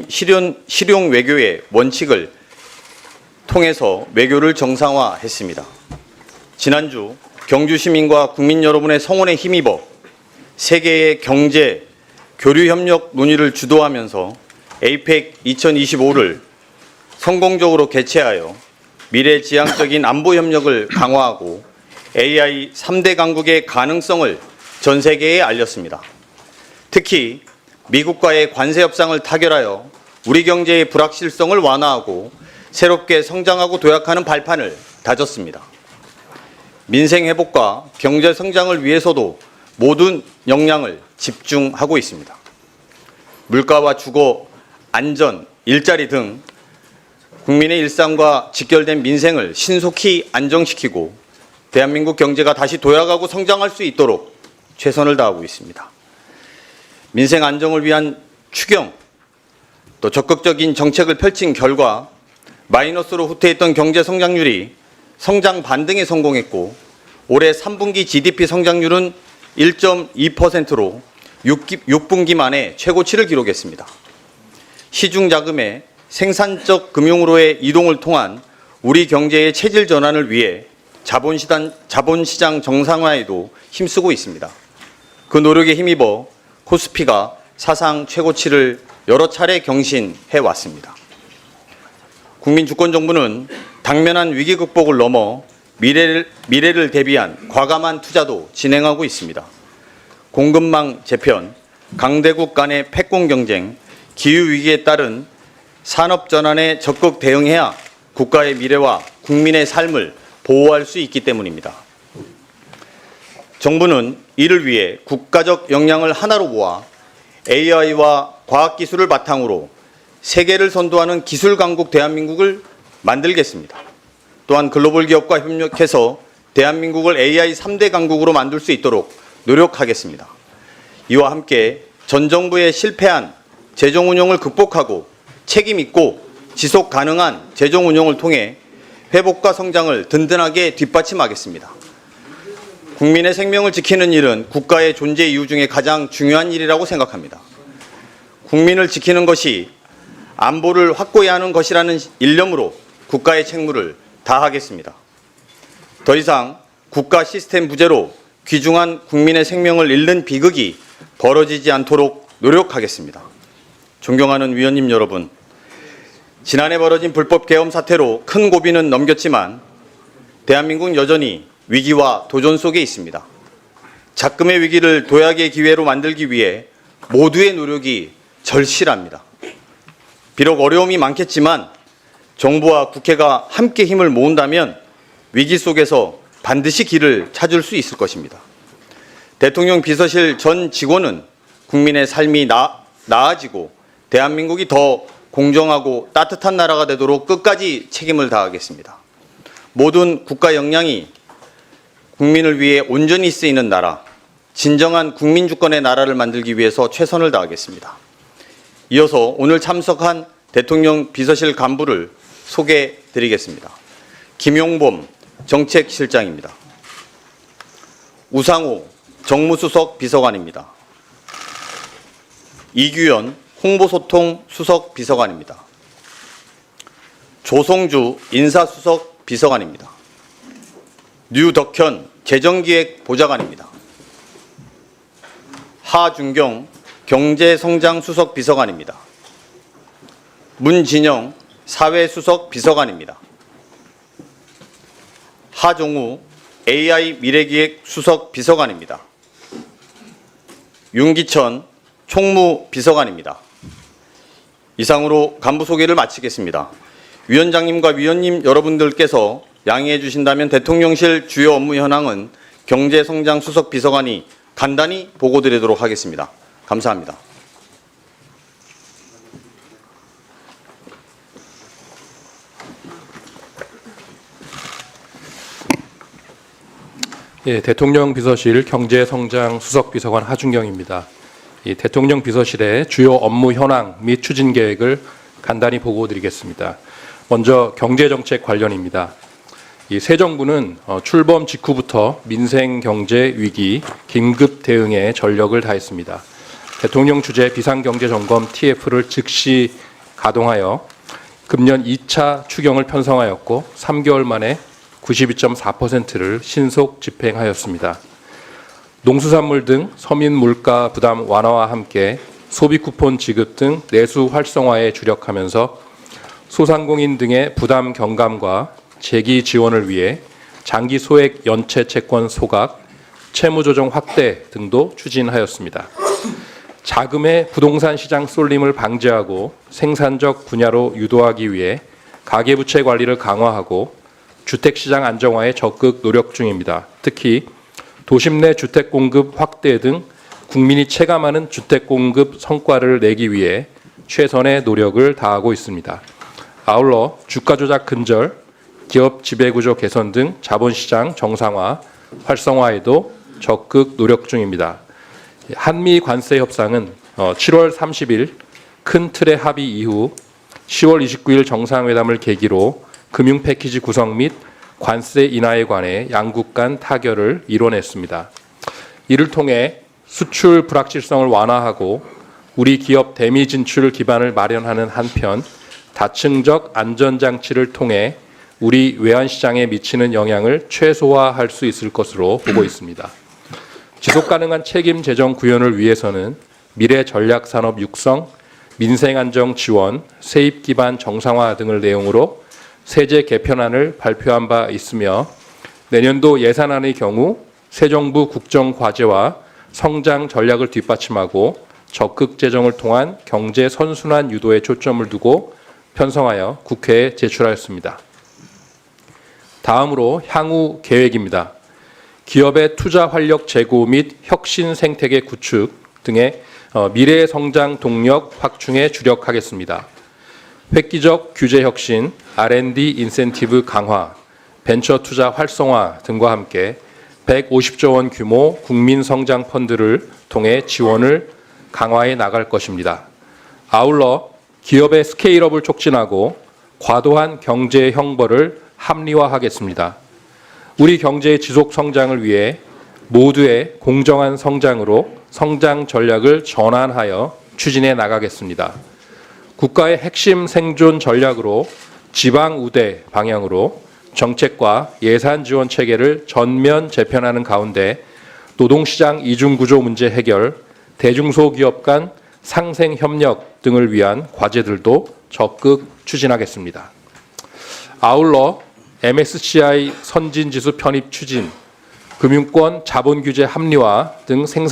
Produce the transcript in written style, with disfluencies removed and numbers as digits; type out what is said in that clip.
실용 외교의 원칙을 통해서 외교를 정상화했습니다. 지난주 경주 시민과 국민 여러분의 성원에 힘입어 세계의 경제 교류 협력 논의를 주도하면서 APEC 2025를 성공적으로 개최하여 미래지향적인 안보 협력을 강화하고 AI 3대 강국의 가능성을 전 세계에 알렸습니다. 특히 미국과의 관세 협상을 타결하여 우리 경제의 불확실성을 완화하고 새롭게 성장하고 도약하는 발판을 다졌습니다. 민생 회복과 경제 성장을 위해서도 모든 역량을 집중하고 있습니다. 물가와 주거, 안전, 일자리 등 국민의 일상과 직결된 민생을 신속히 안정시키고 대한민국 경제가 다시 도약하고 성장할 수 있도록 최선을 다하고 있습니다. 민생 안정을 위한 추경, 또 적극적인 정책을 펼친 결과 마이너스로 후퇴했던 경제 성장률이 성장 반등에 성공했고 올해 3분기 GDP 성장률은 1.2%로 6분기 만에 최고치를 기록했습니다. 시중 자금의 생산적 금융으로의 이동을 통한 우리 경제의 체질 전환을 위해 자본시장 정상화에도 힘쓰고 있습니다. 그 노력에 힘입어 코스피가 사상 최고치를 여러 차례 경신해 왔습니다. 국민주권정부는 당면한 위기 극복을 넘어 미래를 대비한 과감한 투자도 진행하고 있습니다. 공급망 재편, 강대국 간의 패권 경쟁, 기후위기에 따른 산업전환에 적극 대응해야 국가의 미래와 국민의 삶을 보호할 수 있기 때문입니다. 정부는 이를 위해 국가적 역량을 하나로 모아 AI와 과학기술을 바탕으로 세계를 선도하는 기술 강국 대한민국을 만들겠습니다. 또한 글로벌 기업과 협력해서 대한민국을 AI 3대 강국으로 만들 수 있도록 노력하겠습니다. 이와 함께 전 정부의 실패한 재정 운영을 극복하고 책임 있고 지속 가능한 재정 운영을 통해 회복과 성장을 든든하게 뒷받침하겠습니다. 국민의 생명을 지키는 일은 국가의 존재 이유 중에 가장 중요한 일이라고 생각합니다. 국민을 지키는 것이 안보를 확고히 하는 것이라는 일념으로 국가의 책무를 다하겠습니다. 더 이상 국가 시스템 부재로 귀중한 국민의 생명을 잃는 비극이 벌어지지 않도록 노력하겠습니다. 존경하는 위원님 여러분, 지난해 벌어진 불법 계엄 사태로 큰 고비는 넘겼지만 대한민국은 여전히 위기와 도전 속에 있습니다. 작금의 위기를 도약의 기회로 만들기 위해 모두의 노력이 절실합니다. 비록 어려움이 많겠지만 정부와 국회가 함께 힘을 모은다면 위기 속에서 반드시 길을 찾을 수 있을 것입니다. 대통령 비서실 전 직원은 국민의 삶이 나아지고 대한민국이 더 공정하고 따뜻한 나라가 되도록 끝까지 책임을 다하겠습니다. 모든 국가 역량이 국민을 위해 온전히 쓰이는 나라, 진정한 국민주권의 나라를 만들기 위해서 최선을 다하겠습니다. 이어서 오늘 참석한 대통령 비서실 간부를 소개해 드리겠습니다. 김용범 정책실장입니다. 우상호 정무수석 비서관입니다. 이규현 홍보소통 수석 비서관입니다. 조성주 인사수석 비서관입니다. 류덕현 재정기획 보좌관입니다. 하준경 경제성장 수석 비서관입니다. 문진영 사회수석 비서관입니다. 하종우 AI 미래기획 수석 비서관입니다. 윤기천 총무 비서관입니다. 이상으로 간부 소개를 마치겠습니다. 위원장님과 위원님 여러분들께서 양해해 주신다면 대통령실 주요 업무 현황은 경제성장 수석 비서관이 간단히 보고드리도록 하겠습니다. 감사합니다. 예, 대통령 비서실 경제성장 수석 비서관 하준경입니다. 이 대통령 비서실의 주요 업무 현황 및 추진 계획을 간단히 보고드리겠습니다. 먼저 경제정책 관련입니다. 이 새 정부는 출범 직후부터 민생 경제 위기 긴급 대응에 전력을 다했습니다. 대통령 주재 비상경제점검 TF를 즉시 가동하여 금년 2차 추경을 편성하였고 3개월 만에 92.4%를 신속 집행하였습니다. 농수산물 등 서민 물가 부담 완화와 함께 소비 쿠폰 지급 등 내수 활성화에 주력하면서 소상공인 등의 부담 경감과 재기 지원을 위해 장기 소액 연체 채권 소각, 채무 조정 확대 등도 추진하였습니다. 자금의 부동산 시장 쏠림을 방지하고 생산적 분야로 유도하기 위해 가계부채 관리를 강화하고 주택시장 안정화에 적극 노력 중입니다. 특히 도심 내 주택 공급 확대 등 국민이 체감하는 주택 공급 성과를 내기 위해 최선의 노력을 다하고 있습니다. 아울러 주가 조작 근절, 기업 지배구조 개선 등 자본시장 정상화, 활성화에도 적극 노력 중입니다. 한미 관세 협상은 7월 30일 큰 틀의 합의 이후 10월 29일 정상회담을 계기로 금융 패키지 구성 및 관세 인하에 관해 양국 간 타결을 이뤄냈습니다. 이를 통해 수출 불확실성을 완화하고 우리 기업 대미 진출 기반을 마련하는 한편 다층적 안전장치를 통해 우리 외환시장에 미치는 영향을 최소화할 수 있을 것으로 보고 있습니다. 지속가능한 책임 재정 구현을 위해서는 미래 전략산업 육성, 민생안정 지원, 세입 기반 정상화 등을 내용으로 세제 개편안을 발표한 바 있으며 내년도 예산안의 경우 새 정부 국정과제와 성장 전략을 뒷받침하고 적극 재정을 통한 경제 선순환 유도에 초점을 두고 편성하여 국회에 제출하였습니다. 다음으로 향후 계획입니다. 기업의 투자 활력 제고 및 혁신 생태계 구축 등의 미래 성장 동력 확충에 주력하겠습니다. 획기적 규제 혁신, R&D 인센티브 강화, 벤처 투자 활성화 등과 함께 150조 원 규모 국민 성장 펀드를 통해 지원을 강화해 나갈 것입니다. 아울러 기업의 스케일업을 촉진하고 과도한 경제 형벌을 합리화하겠습니다. 우리 경제의 지속 성장을 위해 모두의 공정한 성장으로 성장 전략을 전환하여 추진해 나가겠습니다. 국가의 핵심 생존 전략으로 지방 우대 방향으로 정책과 예산 지원 체계를 전면 재편하는 가운데 노동시장 이중구조 문제 해결, 대중소기업 간 상생 협력 등을 위한 과제들도 적극 추진하겠습니다. 아울러 MSCI 선진지수 편입 추진, 금융권 자본규제 합리화 등 생산